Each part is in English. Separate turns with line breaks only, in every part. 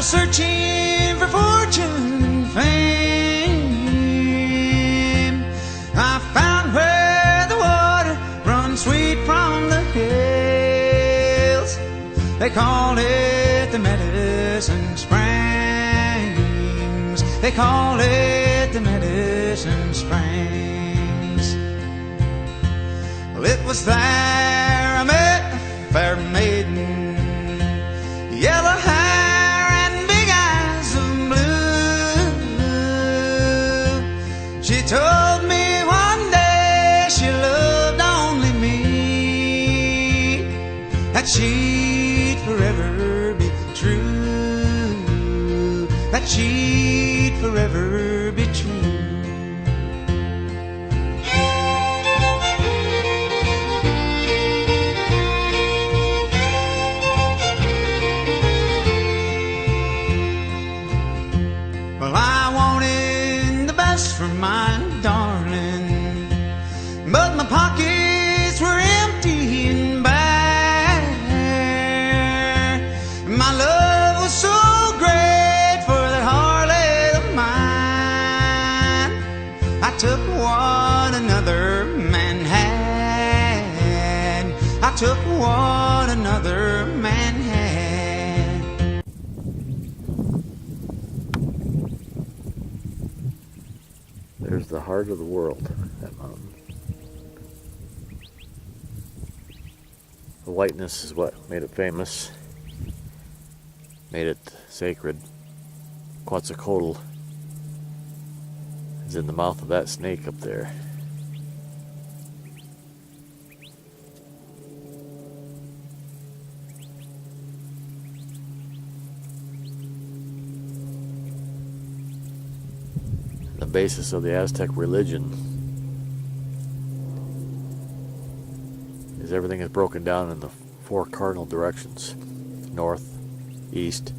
was searching for fortune and fame. I found where the water runs sweet from the hills. They call it the Medicine Springs. They call it the Medicine Springs. Well, it was there I met a fair maiden, yellow hair and big eyes of blue. She told me one day she loved only me, that she'd forever be true, that she'd forever be true. Well, I wanted the best for my darling, but my pockets were empty and bare. My love was so great for that harlot of mine. I took what another man had. I took what another man had.
There's the heart of the world, that mountain. The whiteness is what made it famous, made it sacred. Quetzalcoatl is in the mouth of that snake up there. The basis of the Aztec religion is everything is broken down in the four cardinal directions: north, east,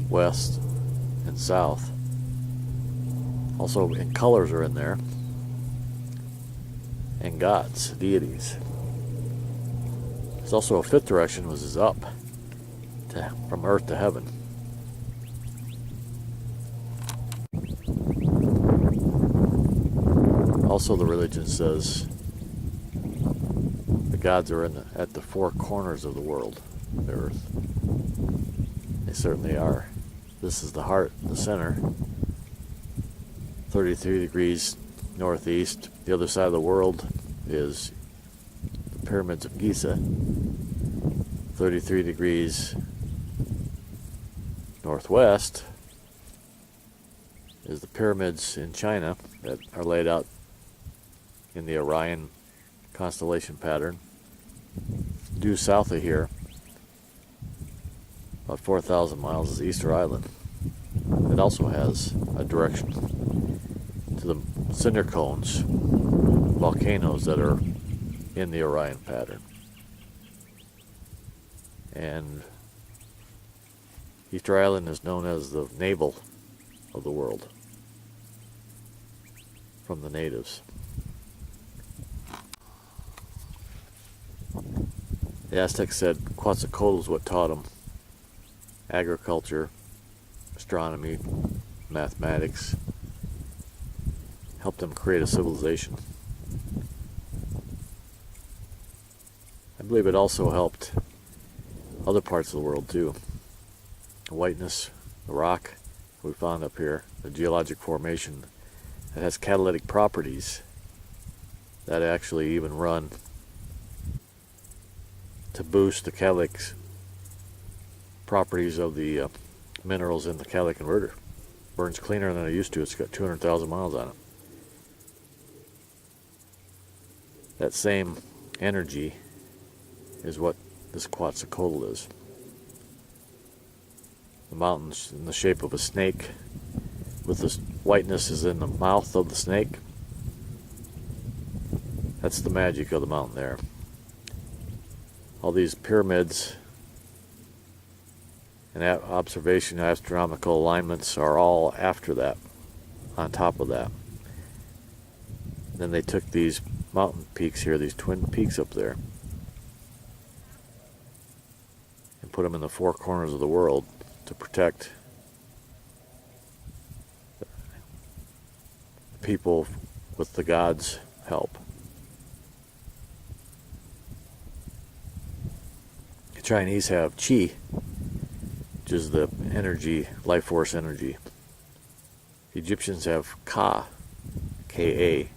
west, and south. Also, in colors are in there, and gods, deities. There's also a fifth direction, which is up, from earth to heaven. Also, the religion says the gods are at the four corners of the world, the earth. They certainly are. This is the heart, the center, 33 degrees northeast. The other side of the world is the pyramids of Giza, 33 degrees northwest is the pyramids in China that are laid out in the Orion constellation pattern. Due south of here, about 4,000 miles, is Easter Island. It also has a direction to the cinder cones, volcanoes that are in the Orion pattern. And Easter Island is known as the navel of the world from the natives. The Aztecs said Quetzalcoatl is what taught them agriculture, astronomy, mathematics, helped them create a civilization. I believe it also helped other parts of the world too. The whiteness, the rock we found up here, the geologic formation that has catalytic properties that actually even run to boost the catalytic properties of the minerals in the catalytic converter. Burns cleaner than it used to. It's got 200,000 miles on it. That same energy is what this Quetzalcoatl is. The mountain's in the shape of a snake, with the whiteness is in the mouth of the snake. That's the magic of the mountain there. All these pyramids and observation astronomical alignments are all after that, on top of that. Then they took these mountain peaks here, these twin peaks up there, and put them in the four corners of the world to protect people with the gods' help. The Chinese have qi, which is the energy, life force energy. The Egyptians have ka, Ka.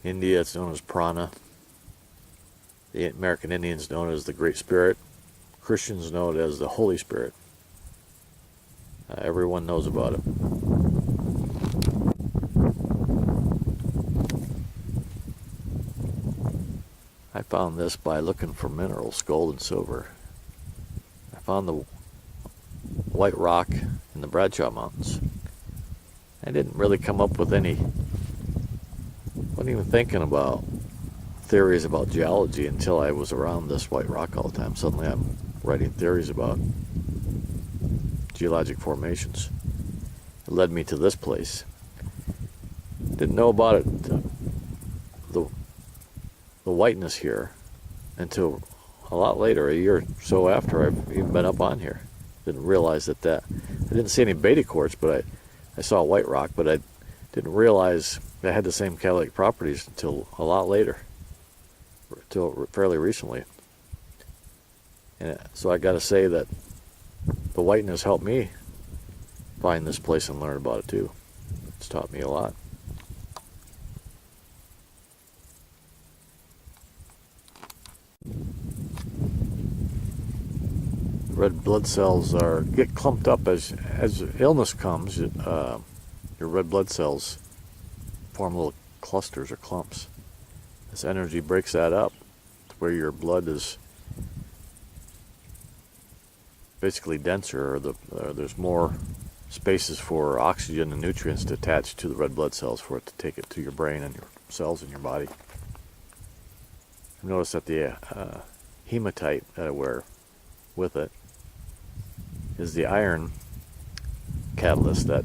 India, it's known as prana. The American Indians know it as the Great Spirit. Christians know it as the Holy Spirit. Everyone knows about it. I found this by looking for minerals, gold and silver. I found the white rock in the Bradshaw Mountains. I didn't really come up with any, wasn't even thinking about theories about geology until I was around this white rock all the time. Suddenly I'm writing theories about geologic formations. It led me to this place. Didn't know about it, the whiteness here, until a lot later, a year or so after I've even been up on here. Didn't realize that I didn't see any beta quartz, but I saw white rock, but I didn't realize that had the same catalytic properties until a lot later, until fairly recently. And so I got to say that the whiteness helped me find this place and learn about it too. It's taught me a lot. Red blood cells get clumped up as illness comes. Your red blood cells form little clusters or clumps. This energy breaks that up to where your blood is basically denser, or there's more spaces for oxygen and nutrients to attach to the red blood cells for it to take it to your brain and your cells in your body. I've noticed that the hematite that I wear with it is the iron catalyst that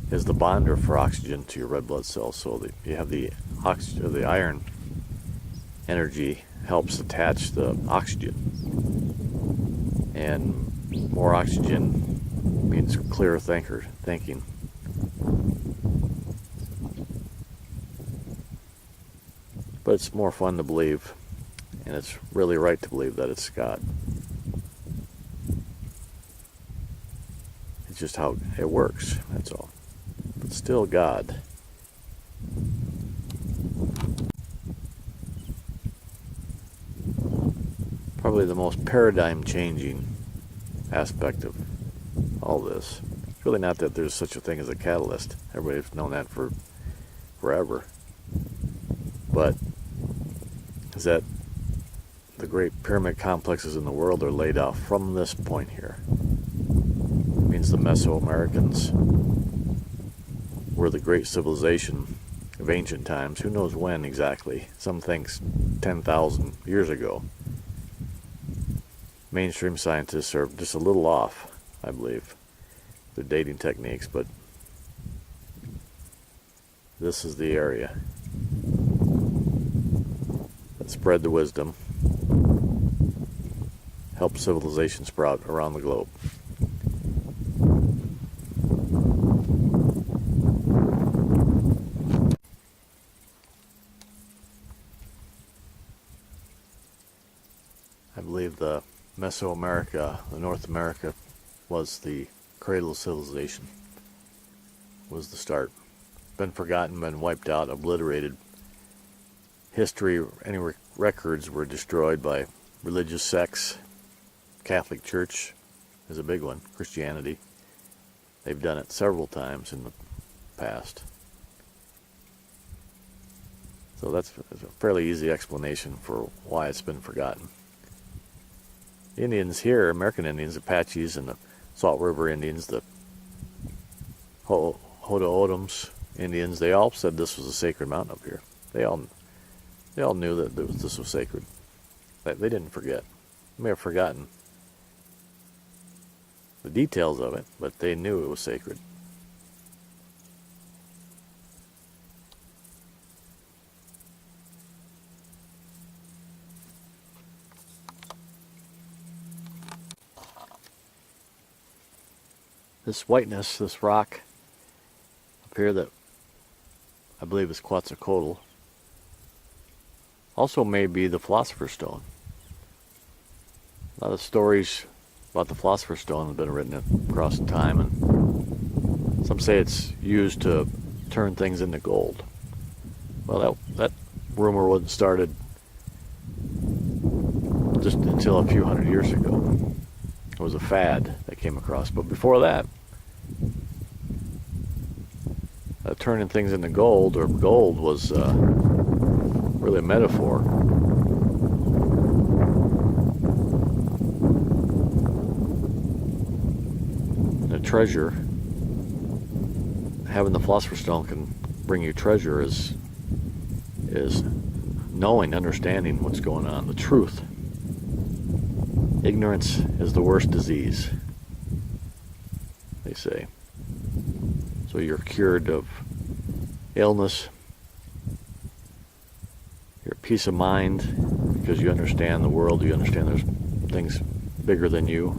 is the bonder for oxygen to your red blood cells. So that you have the iron energy helps attach the oxygen, and more oxygen means clearer thinking. But it's more fun to believe, and it's really right to believe that it's God. It's just how it works, that's all. But still God. Probably the most paradigm-changing aspect of all this. It's really not that there's such a thing as a catalyst. Everybody's known that for forever. But is that the great pyramid complexes in the world are laid out from this point here. It means the Mesoamericans were the great civilization of ancient times. Who knows when exactly? Some think 10,000 years ago. Mainstream scientists are just a little off, I believe, their dating techniques, but this is the area that spread the wisdom, helped civilization sprout around the globe. I believe the Mesoamerica, the North America, was the cradle of civilization, was the start. Been forgotten, been wiped out, obliterated. History, any records were destroyed by religious sects. Catholic Church is a big one, Christianity. They've done it several times in the past. So that's a fairly easy explanation for why it's been forgotten. Indians here, American Indians, Apaches, and the Salt River Indians, the Hodoodoms Indians, they all said this was a sacred mountain up here. They all knew that this was sacred. They didn't forget. They may have forgotten the details of it, but they knew it was sacred. this whiteness, this rock up here that I believe is Quetzalcoatl, also may be the Philosopher's Stone. A lot of stories about the Philosopher's Stone have been written across time, and some say it's used to turn things into gold. Well, that rumor wasn't started just until a few hundred years ago. It was a fad that came across. But before that, turning things into gold, or gold, was really a metaphor. The treasure, having the Philosopher's Stone can bring you treasure, is knowing, understanding what's going on, the truth. Ignorance is the worst disease, they say. So you're cured of illness, your peace of mind, because you understand the world, you understand there's things bigger than you.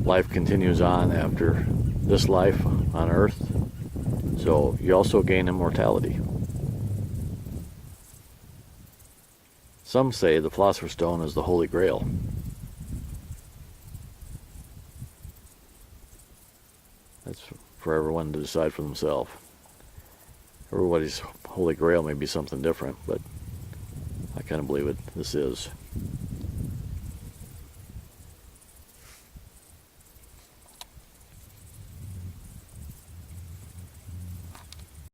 Life continues on after this life on earth, so you also gain immortality. Some say the Philosopher's Stone is the Holy Grail. That's for everyone to decide for themselves. Everybody's Holy Grail may be something different, but I kind of believe this is.